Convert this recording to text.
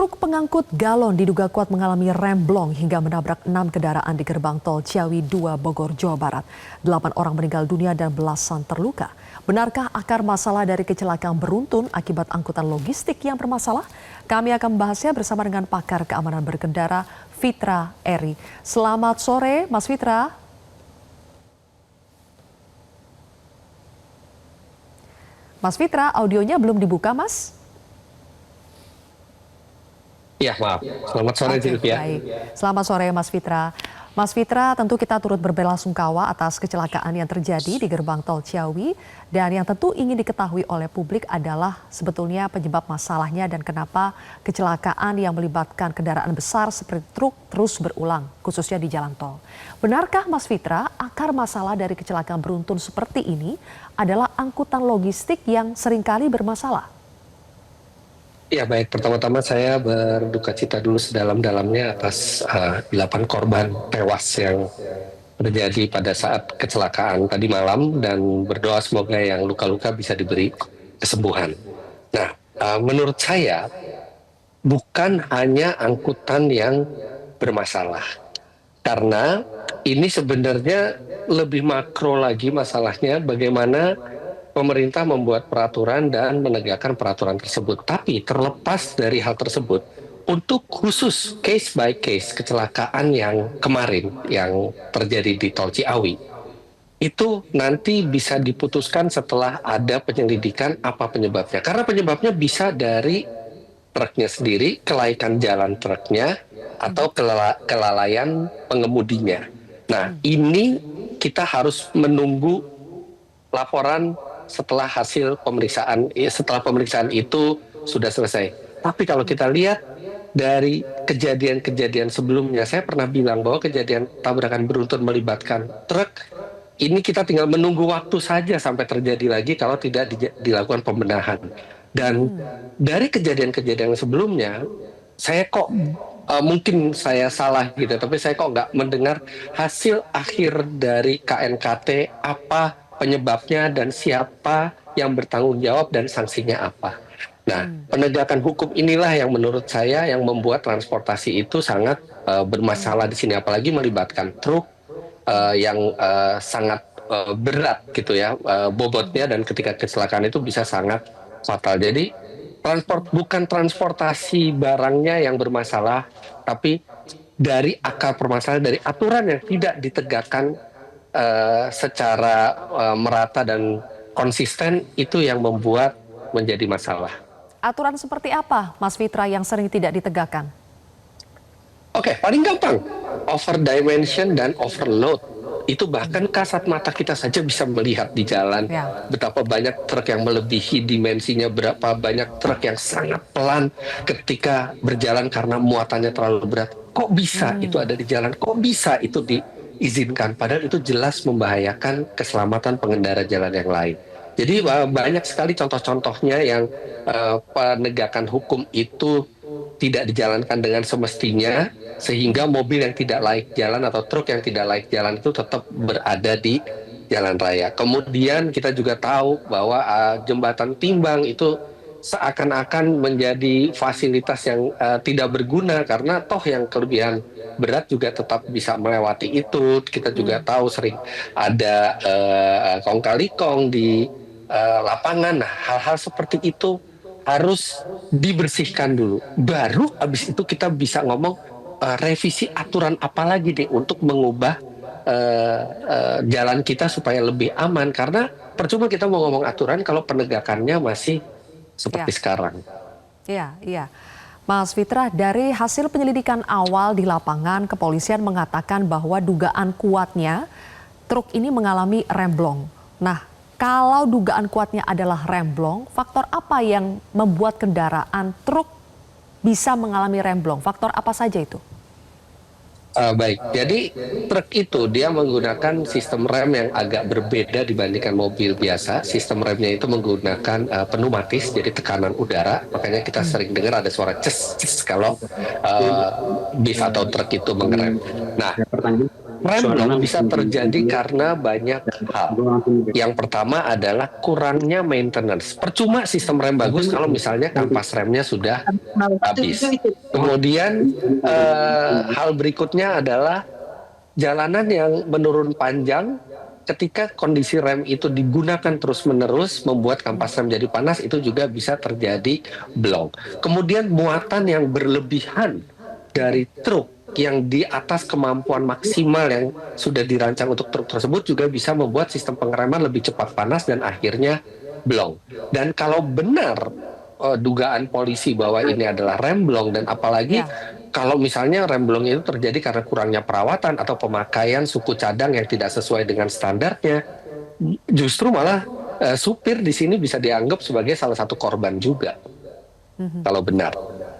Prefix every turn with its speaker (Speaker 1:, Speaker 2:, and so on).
Speaker 1: Truk pengangkut galon diduga kuat mengalami remblong hingga menabrak 6 kendaraan di gerbang tol Ciawi 2 Bogor, Jawa Barat. 8 orang meninggal dunia dan belasan terluka. Benarkah akar masalah dari kecelakaan beruntun akibat angkutan logistik yang bermasalah? Kami akan membahasnya bersama dengan pakar keamanan berkendara Fitra Eri. Selamat sore, Mas Fitra. Mas Fitra, audionya belum dibuka, Mas?
Speaker 2: Ya, maaf. Selamat sore, Sylvia.
Speaker 1: Baik. Selamat sore, Mas Fitra. Mas Fitra, tentu kita turut berbelasungkawa atas kecelakaan yang terjadi di gerbang tol Ciawi. Dan yang tentu ingin diketahui oleh publik adalah sebetulnya penyebab masalahnya dan kenapa kecelakaan yang melibatkan kendaraan besar seperti truk terus berulang, khususnya di jalan tol. Benarkah, Mas Fitra, akar masalah dari kecelakaan beruntun seperti ini adalah angkutan logistik yang seringkali bermasalah?
Speaker 2: Ya, baik. Pertama-tama saya berduka cita dulu sedalam-dalamnya atas 8 korban tewas yang terjadi pada saat kecelakaan tadi malam dan berdoa semoga yang luka-luka bisa diberi kesembuhan. Nah, menurut saya bukan hanya angkutan yang bermasalah. Karena ini sebenarnya lebih makro lagi masalahnya bagaimana pemerintah membuat peraturan dan menegakkan peraturan tersebut. Tapi terlepas dari hal tersebut, untuk khusus case by case kecelakaan yang kemarin yang terjadi di Tol Ciawi, itu nanti bisa diputuskan setelah ada penyelidikan apa penyebabnya. Karena penyebabnya bisa dari truknya sendiri, kelaikan jalan truknya, atau kelalaian pengemudinya. Nah, ini kita harus menunggu laporan setelah hasil pemeriksaan, setelah pemeriksaan itu sudah selesai. Tapi kalau kita lihat dari kejadian-kejadian sebelumnya, saya pernah bilang bahwa kejadian tabrakan beruntun melibatkan truk, ini kita tinggal menunggu waktu saja sampai terjadi lagi kalau tidak dilakukan pembenahan. Dan dari kejadian-kejadian sebelumnya, saya kok mungkin saya salah gitu, tapi saya kok nggak mendengar hasil akhir dari KNKT apa penyebabnya dan siapa yang bertanggung jawab dan sanksinya apa. Nah, penegakan hukum inilah yang menurut saya yang membuat transportasi itu sangat bermasalah di sini, apalagi melibatkan truk yang sangat berat gitu ya bobotnya, dan ketika kecelakaan itu bisa sangat fatal. Jadi bukan transportasi barangnya yang bermasalah, tapi dari akar permasalahan, dari aturan yang tidak ditegakkan secara merata dan konsisten, itu yang membuat menjadi masalah.
Speaker 1: Aturan seperti apa, Mas Fitra, yang sering tidak ditegakkan?
Speaker 2: Oke, paling gampang, over dimension dan overload. Itu bahkan kasat mata kita saja bisa melihat di jalan betapa banyak truk yang melebihi dimensinya, berapa banyak truk yang sangat pelan ketika berjalan karena muatannya terlalu berat. Kok bisa itu ada di jalan? Kok bisa itu diizinkan? Padahal itu jelas membahayakan keselamatan pengendara jalan yang lain. Jadi banyak sekali contoh-contohnya yang penegakan hukum itu tidak dijalankan dengan semestinya, sehingga mobil yang tidak layak jalan atau truk yang tidak layak jalan itu tetap berada di jalan raya. Kemudian kita juga tahu bahwa jembatan timbang itu seakan-akan menjadi fasilitas yang tidak berguna, karena toh yang kelebihan berat juga tetap bisa melewati itu. Kita juga tahu sering ada kong kali kong di lapangan. Nah, hal-hal seperti itu harus dibersihkan dulu. Baru habis itu kita bisa ngomong revisi aturan apa lagi nih untuk mengubah jalan kita supaya lebih aman. Karena percuma kita mau ngomong aturan kalau penegakannya masih seperti sekarang.
Speaker 1: Iya. Mas Fitra, dari hasil penyelidikan awal di lapangan, kepolisian mengatakan bahwa dugaan kuatnya truk ini mengalami remblong. Nah, kalau dugaan kuatnya adalah remblong, faktor apa yang membuat kendaraan truk bisa mengalami remblong? Faktor apa saja itu?
Speaker 2: Baik, jadi truk itu dia menggunakan sistem rem yang agak berbeda dibandingkan mobil biasa. Sistem remnya itu menggunakan pneumatis, jadi tekanan udara. Makanya kita sering dengar ada suara ces kalau bis atau truk itu mengerem. Nah, Rem blong bisa terjadi karena banyak hal. Yang pertama adalah kurangnya maintenance. Percuma sistem rem bagus kalau misalnya kampas remnya sudah habis. Kemudian hal berikutnya adalah jalanan yang menurun panjang. Ketika kondisi rem itu digunakan terus-menerus membuat kampas rem jadi panas, itu juga bisa terjadi blong. Kemudian muatan yang berlebihan dari truk yang di atas kemampuan maksimal yang sudah dirancang untuk truk tersebut juga bisa membuat sistem pengereman lebih cepat panas dan akhirnya blong. Dan kalau benar dugaan polisi bahwa ini adalah rem blong, dan apalagi kalau misalnya rem blong itu terjadi karena kurangnya perawatan atau pemakaian suku cadang yang tidak sesuai dengan standarnya, justru malah supir di sini bisa dianggap sebagai salah satu korban juga kalau benar.